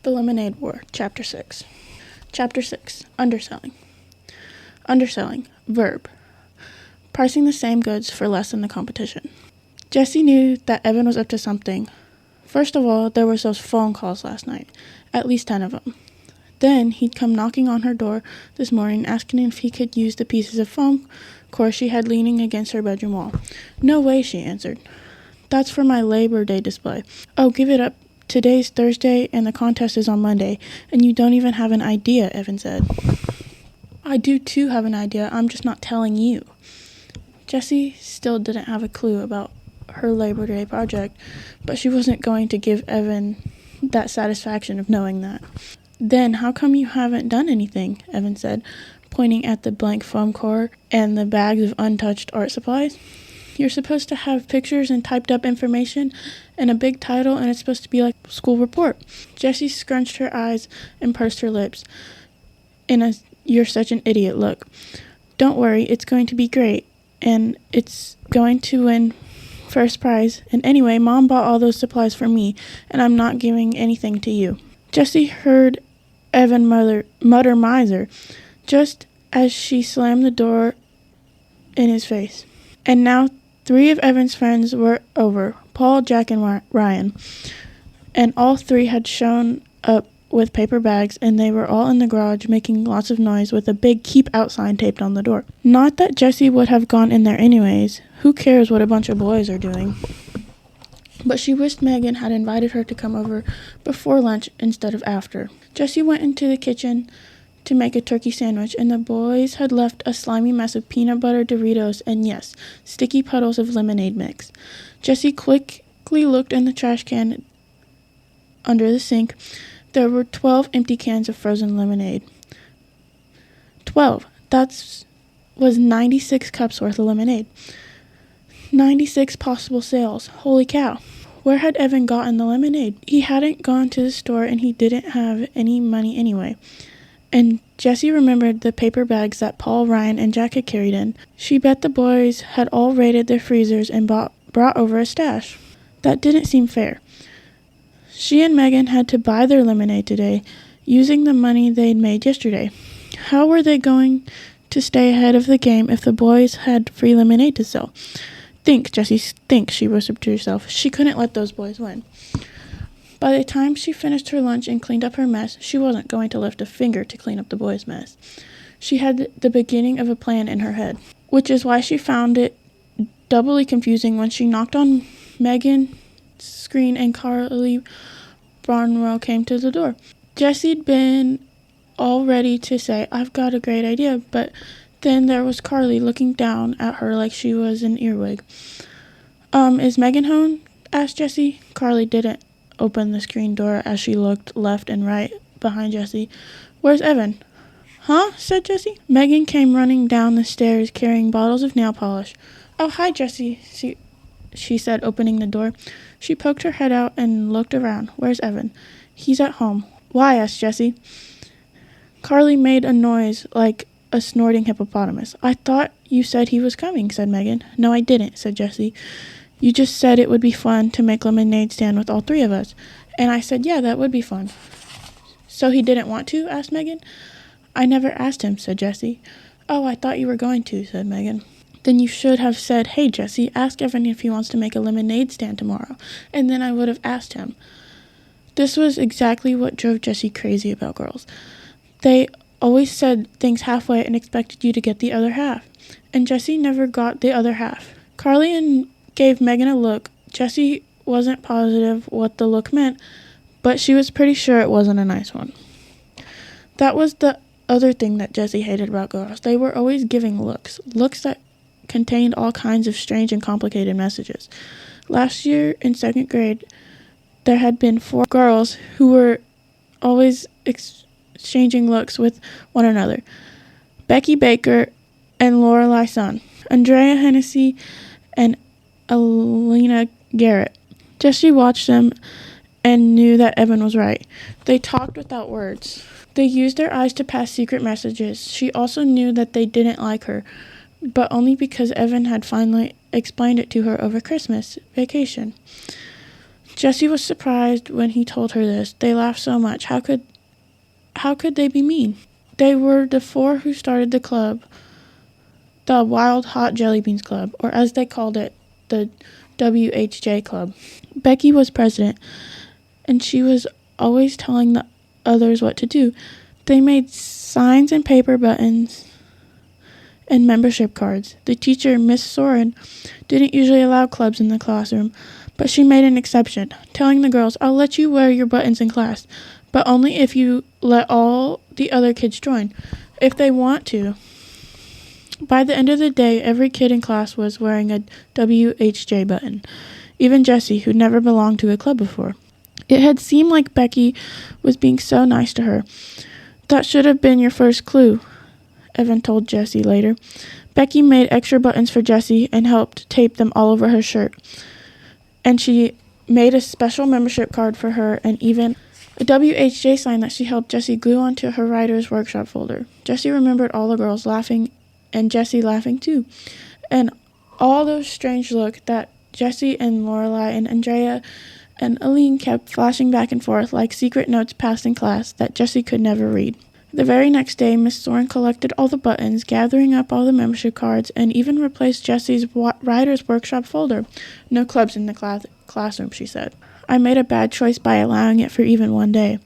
The Lemonade War, Chapter 6. Chapter 6. Underselling. Underselling. Verb. Pricing the same goods for less than the competition. Jessie knew that Evan was up to something. First of all, there was those phone calls last night. At least 10 of them. Then he'd come knocking on her door this morning asking if he could use the pieces of foam core she had leaning against her bedroom wall. No way, she answered. That's for my Labor Day display. Oh, give it up. Today's Thursday and the contest is on Monday, and you don't even have an idea, Evan said. I do too have an idea, I'm just not telling you. Jessie still didn't have a clue about her Labor Day project, but she wasn't going to give Evan that satisfaction of knowing that. Then how come you haven't done anything, Evan said, pointing at the blank foam core and the bags of untouched art supplies. You're supposed to have pictures and typed up information and a big title, and it's supposed to be like a school report. Jessie scrunched her eyes and pursed her lips in a "you're such an idiot" look. Don't worry, it's going to be great, and it's going to win first prize. And anyway, Mom bought all those supplies for me, and I'm not giving anything to you. Jessie heard Evan mutter miser, just as she slammed the door in his face. And now 3 of Evan's friends were over, Paul, Jack, and Ryan, and all 3 had shown up with paper bags, and they were all in the garage making lots of noise with a big "keep out" sign taped on the door. Not that Jessie would have gone in there anyways. Who cares what a bunch of boys are doing? But she wished Megan had invited her to come over before lunch instead of after. Jessie went into the kitchen to make a turkey sandwich, and the boys had left a slimy mess of peanut butter Doritos and, yes, sticky puddles of lemonade mix. Jessie quickly looked in the trash can under the sink. There were 12 empty cans of frozen lemonade. 12. That was 96 cups worth of lemonade. 96 possible sales. Holy cow. Where had Evan gotten the lemonade? He hadn't gone to the store, and he didn't have any money anyway. And Jessie remembered the paper bags that Paul, Ryan, and Jack had carried in. She bet the boys had all raided their freezers and brought over a stash. That didn't seem fair. She and Megan had to buy their lemonade today, using the money they'd made yesterday. How were they going to stay ahead of the game if the boys had free lemonade to sell? Think, Jessie, think, she whispered to herself. She couldn't let those boys win. By the time she finished her lunch and cleaned up her mess, she wasn't going to lift a finger to clean up the boys' mess. She had the beginning of a plan in her head, which is why she found it doubly confusing when she knocked on Megan's screen and Carly Barnwell came to the door. Jessie'd been all ready to say, I've got a great idea, but then there was Carly looking down at her like she was an earwig. Is Megan home? Asked Jessie. Carly didn't open the screen door as she looked left and right behind Jessie. Where's Evan? Huh? Said Jessie. Megan came running down the stairs carrying bottles of nail polish. Oh, hi, Jessie, she said, opening the door. She poked her head out and looked around. Where's Evan? He's at home. Why? Asked Jessie. Carly made a noise like a snorting hippopotamus. I thought you said he was coming, said Megan. No, I didn't, said Jessie. You just said it would be fun to make lemonade stand with all 3 of us. And I said, yeah, that would be fun. So he didn't want to? Asked Megan. I never asked him, said Jessie. Oh, I thought you were going to, said Megan. Then you should have said, hey, Jessie, ask Evan if he wants to make a lemonade stand tomorrow. And then I would have asked him. This was exactly what drove Jessie crazy about girls. They always said things halfway and expected you to get the other half. And Jessie never got the other half. Carly gave Megan a look. Jessie wasn't positive what the look meant, but she was pretty sure it wasn't a nice one. That was the other thing that Jessie hated about girls. They were always giving looks that contained all kinds of strange and complicated messages. Last year in 2nd grade, there had been 4 girls who were always exchanging looks with one another. Becky Baker and Lorelei Sun, Andrea Hennessy and Alina Garrett. Jessie watched them and knew that Evan was right. They talked without words. They used their eyes to pass secret messages. She also knew that they didn't like her, but only because Evan had finally explained it to her over Christmas vacation. Jessie was surprised when he told her this. They laughed so much. How could they be mean? They were the four who started the club, the Wild Hot Jelly Beans Club, or as they called it, the WHJ Club. Becky was president, and she was always telling the others what to do. They made signs and paper buttons and membership cards. The teacher, Miss Soren, didn't usually allow clubs in the classroom, but she made an exception, telling the girls, "I'll let you wear your buttons in class, but only if you let all the other kids join, if they want to." By the end of the day, every kid in class was wearing a WHJ button, even Jessie, who never belonged to a club before. It had seemed like Becky was being so nice to her. "That should have been your first clue," Evan told Jessie later. Becky made extra buttons for Jessie and helped tape them all over her shirt. And she made a special membership card for her and even a WHJ sign that she helped Jessie glue onto her writer's workshop folder. Jessie remembered all the girls laughing and Jessie laughing too. And all those strange looks that Jessie and Lorelai and Andrea and Aline kept flashing back and forth like secret notes passed in class that Jessie could never read. The very next day, Miss Soren collected all the buttons, gathering up all the membership cards, and even replaced Jessie's writer's workshop folder. "No clubs in the classroom," she said. "I made a bad choice by allowing it for even one day."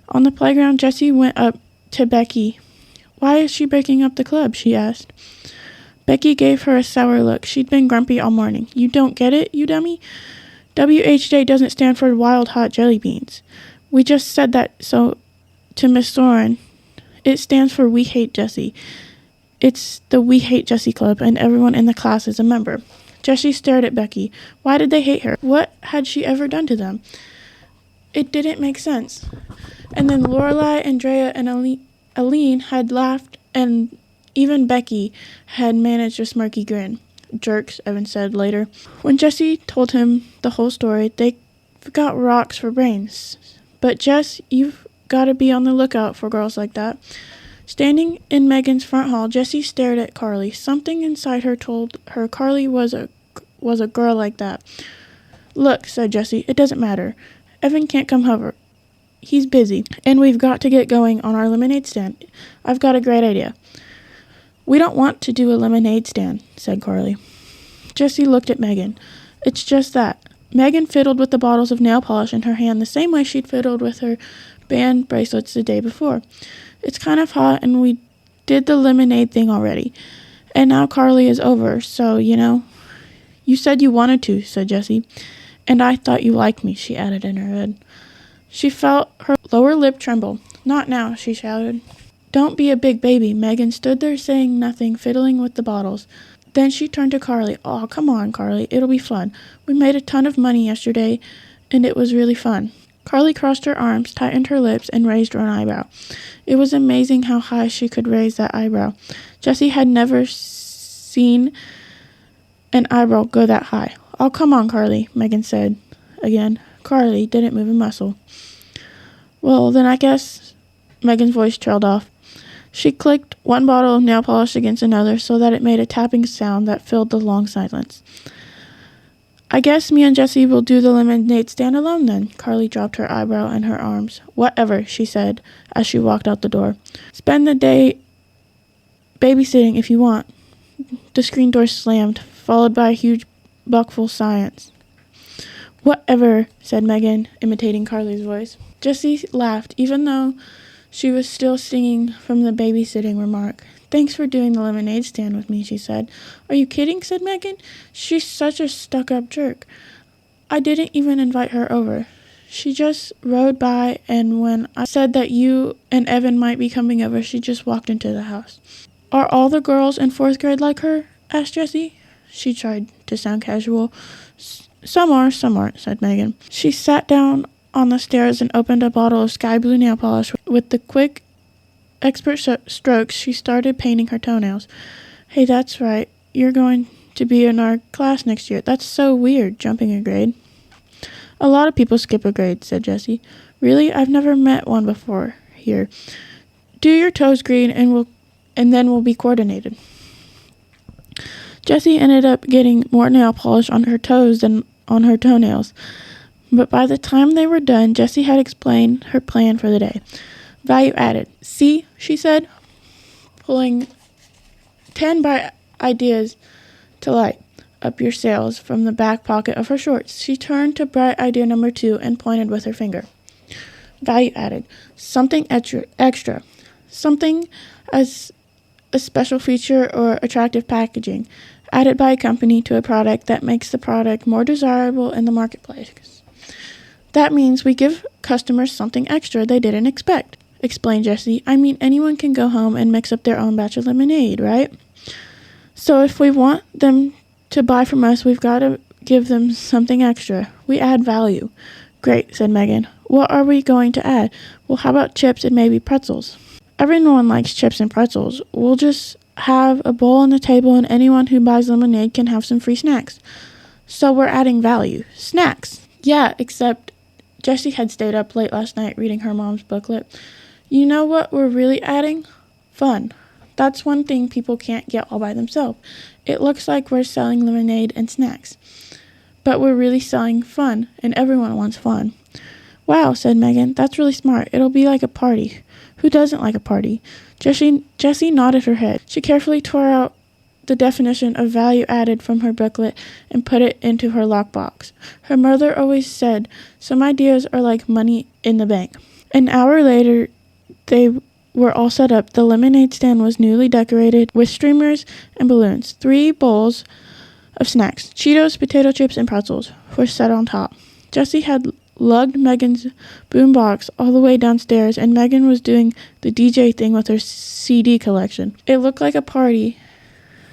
On the playground, Jessie went up to Becky. "Why is she breaking up the club?" she asked. Becky gave her a sour look. She'd been grumpy all morning. "You don't get it, you dummy? WHJ doesn't stand for Wild Hot Jelly Beans. We just said that so to Miss Soren. It stands for We Hate Jessie. It's the We Hate Jessie Club, and everyone in the class is a member." Jessie stared at Becky. Why did they hate her? What had she ever done to them? It didn't make sense. And then Lorelai, Andrea, and Aline had laughed, and even Becky had managed a smirky grin. "Jerks," Evan said later. When Jessie told him the whole story, they got rocks for brains. "But Jess, you've got to be on the lookout for girls like that." Standing in Megan's front hall, Jessie stared at Carly. Something inside her told her Carly was a girl like that. "Look," said Jessie, "it doesn't matter. Evan can't come over. He's busy, and we've got to get going on our lemonade stand. I've got a great idea." "We don't want to do a lemonade stand," said Carly. Jessie looked at Megan. "It's just that." Megan fiddled with the bottles of nail polish in her hand the same way she'd fiddled with her band bracelets the day before. "It's kind of hot, and we did the lemonade thing already. And now Carly is over, so, "You said you wanted to," said Jessie. "And I thought you liked me," she added in her head. She felt her lower lip tremble. "Not now," she shouted. "Don't be a big baby." Megan stood there saying nothing, fiddling with the bottles. Then she turned to Carly. "Oh, come on, Carly. It'll be fun. We made a ton of money yesterday, and it was really fun." Carly crossed her arms, tightened her lips, and raised one eyebrow. It was amazing how high she could raise that eyebrow. Jessie had never seen an eyebrow go that high. "Oh, come on, Carly," Megan said again. Carly didn't move a muscle. "Well, then I guess..." Megan's voice trailed off. She clicked one bottle of nail polish against another so that it made a tapping sound that filled the long silence. "I guess me and Jessie will do the lemonade stand alone then." Carly dropped her eyebrow and her arms. "Whatever," she said as she walked out the door. "Spend the day babysitting if you want." The screen door slammed, followed by a huge buckful silence. "Whatever," said Megan, imitating Carly's voice. Jessie laughed, even though she was still singing from the babysitting remark. "Thanks for doing the lemonade stand with me," she said. "Are you kidding?" said Megan. "She's such a stuck-up jerk. I didn't even invite her over. She just rode by, and when I said that you and Evan might be coming over, she just walked into the house." "Are all the girls in 4th grade like her?" asked Jessie. She tried to sound casual. Some are, some aren't," said Megan. She sat down on the stairs and opened a bottle of sky blue nail polish. With the quick, expert strokes, she started painting her toenails. "Hey, that's right. You're going to be in our class next year. That's so weird, jumping a grade." "A lot of people skip a grade," said Jessie. "Really? I've never met one before here. Do your toes green and then we'll be coordinated." Jessie ended up getting more nail polish on her toes than on her toenails. But by the time they were done, Jessie had explained her plan for the day. Value added. See, she said, pulling 10 bright ideas to light up your sails from the back pocket of her shorts. She turned to bright idea number 2 and pointed with her finger. Value added. Something extra. Something as a special feature or attractive packaging added by a company to a product that makes the product more desirable in the marketplace. That means we give customers something extra they didn't expect, explained Jessie. I mean, anyone can go home and mix up their own batch of lemonade, right? So if we want them to buy from us, we've got to give them something extra. We add value. Great, said Megan. What are we going to add? Well, how about chips and maybe pretzels? Everyone likes chips and pretzels. We'll just have a bowl on the table and anyone who buys lemonade can have some free snacks. So we're adding value. Snacks. Yeah, except Jessie had stayed up late last night reading her mom's booklet. You know what we're really adding? Fun. That's one thing people can't get all by themselves. It looks like we're selling lemonade and snacks, but we're really selling fun, and everyone wants fun. Wow, said Megan. That's really smart. It'll be like a party. Who doesn't like a party? Jessie nodded her head. She carefully tore out the definition of value added from her booklet and put it into her lockbox. Her mother always said, some ideas are like money in the bank. An hour later, they were all set up. The lemonade stand was newly decorated with streamers and balloons. 3 bowls of snacks, Cheetos, potato chips, and pretzels, were set on top. Jessie had lugged Megan's boombox all the way downstairs, and Megan was doing the DJ thing with her CD collection. It looked like a party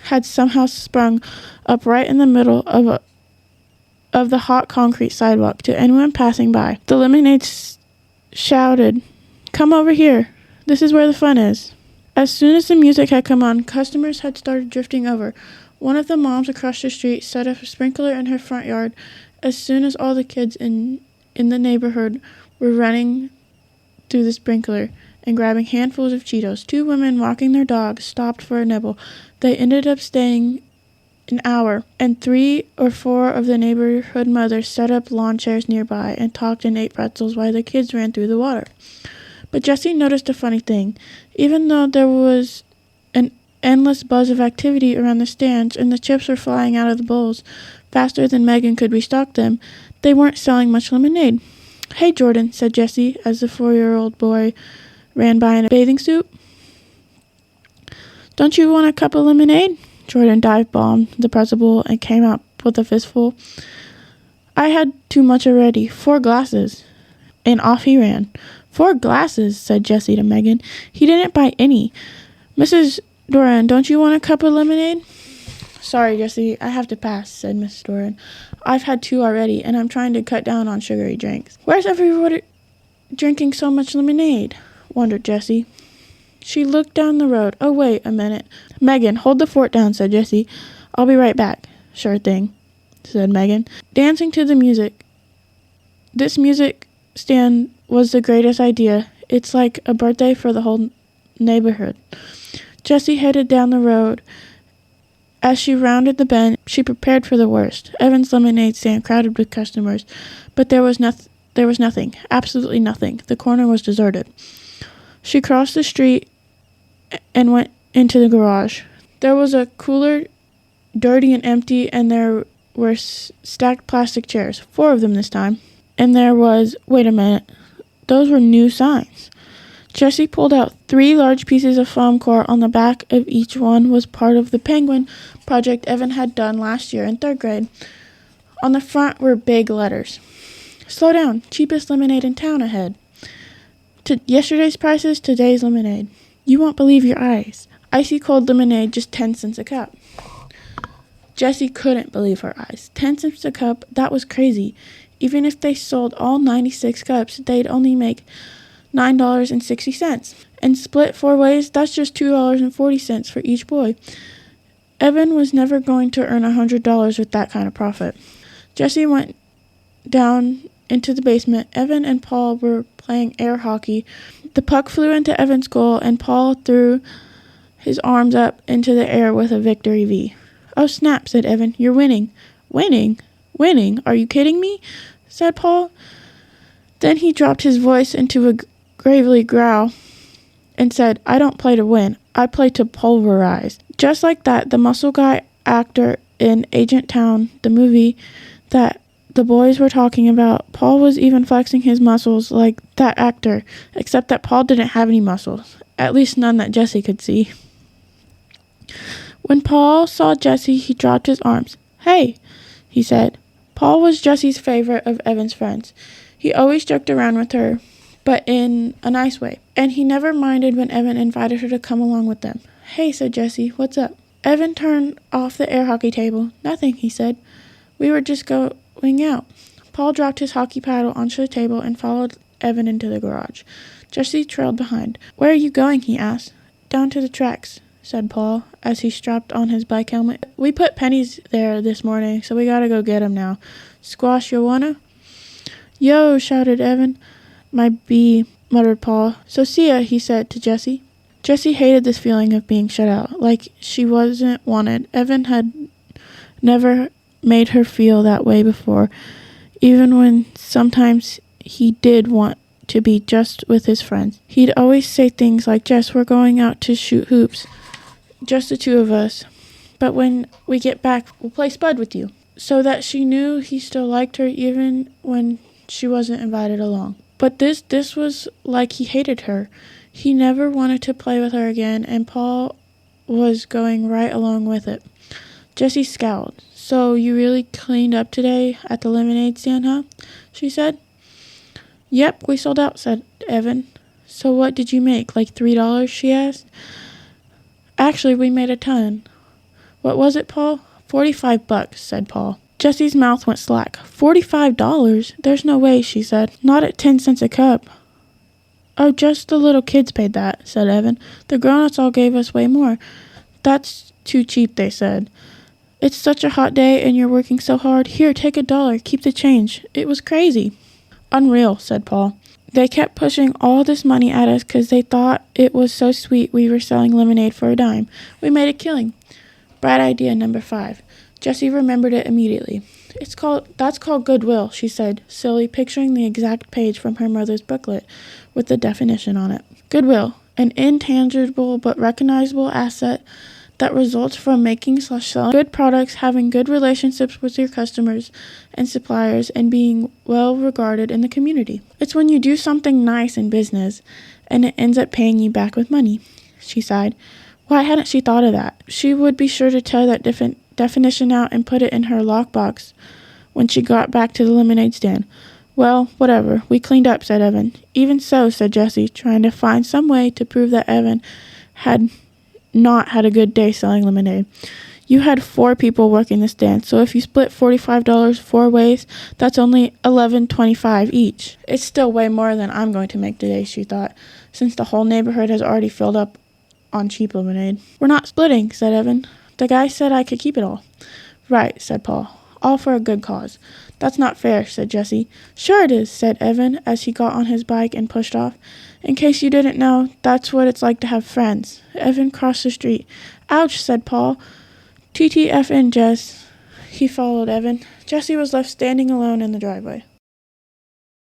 had somehow sprung up right in the middle of the hot concrete sidewalk to anyone passing by. The lemonade shouted, "Come over here. This is where the fun is." As soon as the music had come on, customers had started drifting over. One of the moms across the street set up a sprinkler in her front yard. As soon as all the kids in the neighborhood were running through the sprinkler and grabbing handfuls of Cheetos, 2 women walking their dogs stopped for a nibble. They ended up staying an hour, and 3 or 4 of the neighborhood mothers set up lawn chairs nearby and talked and ate pretzels while the kids ran through the water. But Jessie noticed a funny thing. Even though there was an endless buzz of activity around the stands and the chips were flying out of the bowls faster than Megan could restock them, they weren't selling much lemonade. Hey, Jordan, said Jessie as the 4-year-old boy ran by in a bathing suit. Don't you want a cup of lemonade? Jordan dive-bombed the pretzel bowl and came out with a fistful. I had too much already. 4 glasses. And off he ran. 4 glasses, said Jessie to Megan. He didn't buy any. Mrs. Doran, don't you want a cup of lemonade? Sorry, Jessie, I have to pass, said Mrs. Doran. I've had 2 already, and I'm trying to cut down on sugary drinks. Where's everybody drinking so much lemonade? Wondered Jessie. She looked down the road. Oh, wait a minute. Megan, hold the fort down, said Jessie. I'll be right back. Sure thing, said Megan. Dancing to the music. This music stand was the greatest idea. It's like a birthday for the whole neighborhood. Jessie headed down the road. As she rounded the bend, she prepared for the worst. Evan's lemonade stand crowded with customers, but there was nothing, absolutely nothing. The corner was deserted. She crossed the street and went into the garage. There was a cooler, dirty and empty, and there were stacked plastic chairs, 4 of them this time. And there was, wait a minute, those were new signs. Jessie pulled out 3 large pieces of foam core. On the back of each one was part of the penguin project Evan had done last year in 3rd grade. On the front were big letters. Slow down, cheapest lemonade in town ahead. To yesterday's prices, today's lemonade. You won't believe your eyes. Icy cold lemonade, just 10 cents a cup. Jessie couldn't believe her eyes. 10 cents a cup, that was crazy. Even if they sold all 96 cups, they'd only make $9.60. And split 4 ways, that's just $2.40 for each boy. Evan was never going to earn $100 with that kind of profit. Jessie went down into the basement. Evan and Paul were playing air hockey. The puck flew into Evan's goal, and Paul threw his arms up into the air with a victory V. Oh, snap, said Evan. You're winning. Winning? Winning? Are you kidding me? said Paul. Then he dropped his voice into a gravely growl and said, I don't play to win. I play to pulverize. Just like that, the muscle guy actor in Agent Town, the movie that the boys were talking about, Paul was even flexing his muscles like that actor, except that Paul didn't have any muscles, at least none that Jesse could see. When Paul saw Jesse, he dropped his arms. Hey, he said. Paul was Jesse's favorite of Evan's friends. He always joked around with her, but in a nice way, and he never minded when Evan invited her to come along with them. Hey, said Jesse, what's up? Evan turned off the air hockey table. Nothing, he said. We were just going out. Paul dropped his hockey paddle onto the table and followed Evan into the garage. Jesse trailed behind. Where are you going, he asked. Down to the tracks, said Paul, as he strapped on his bike helmet. We put pennies there this morning, so we gotta go get 'em now. Squash, you wanna? Yo, shouted Evan. My bee, muttered Paul. So see ya, he said to Jesse. Jesse hated this feeling of being shut out, like she wasn't wanted. Evan had never made her feel that way before, even when sometimes he did want to be just with his friends. He'd always say things like, Jess, we're going out to shoot hoops, just the two of us. But when we get back, we'll play Spud with you. So that she knew he still liked her even when she wasn't invited along. But this was like he hated her. He never wanted to play with her again, and Paul was going right along with it. Jessie scowled. So you really cleaned up today at the lemonade stand, huh? She said. Yep, we sold out, said Evan. So what did you make, like $3, she asked. Actually, we made a ton. What was it, Paul? $45, said Paul. Jessie's mouth went slack. $45? There's no way, she said. Not at 10 cents a cup. Oh, just the little kids paid that, said Evan. The grown-ups all gave us way more. That's too cheap, they said. It's such a hot day and you're working so hard. Here, take $1. Keep the change. It was crazy. Unreal, said Paul. They kept pushing all this money at us because they thought it was so sweet we were selling lemonade for a dime. We made a killing. Bright idea number 5. Jessie remembered it immediately. That's called goodwill, she said, silly, picturing the exact page from her mother's booklet with the definition on it. Goodwill, an intangible but recognizable asset that results from making/selling good products, having good relationships with your customers and suppliers, and being well regarded in the community. It's when you do something nice in business and it ends up paying you back with money, she sighed. Why hadn't she thought of that? She would be sure to tear that definition out and put it in her lockbox when she got back to the lemonade stand. Well, whatever. We cleaned up, said Evan. Even so, said Jessie, trying to find some way to prove that Evan had not had a good day selling lemonade. You had 4 people working the stand, so if you split $45 4 ways, that's only $11.25 each. It's still way more than I'm going to make today, she thought, since the whole neighborhood has already filled up on cheap lemonade. We're not splitting, said Evan. The guy said I could keep it all. Right, said Paul. All for a good cause. That's not fair, said Jessie. Sure it is, said Evan as he got on his bike and pushed off. In case you didn't know, that's what it's like to have friends. Evan crossed the street. Ouch, said Paul. TTFN, Jess. He followed Evan. Jessie was left standing alone in the driveway.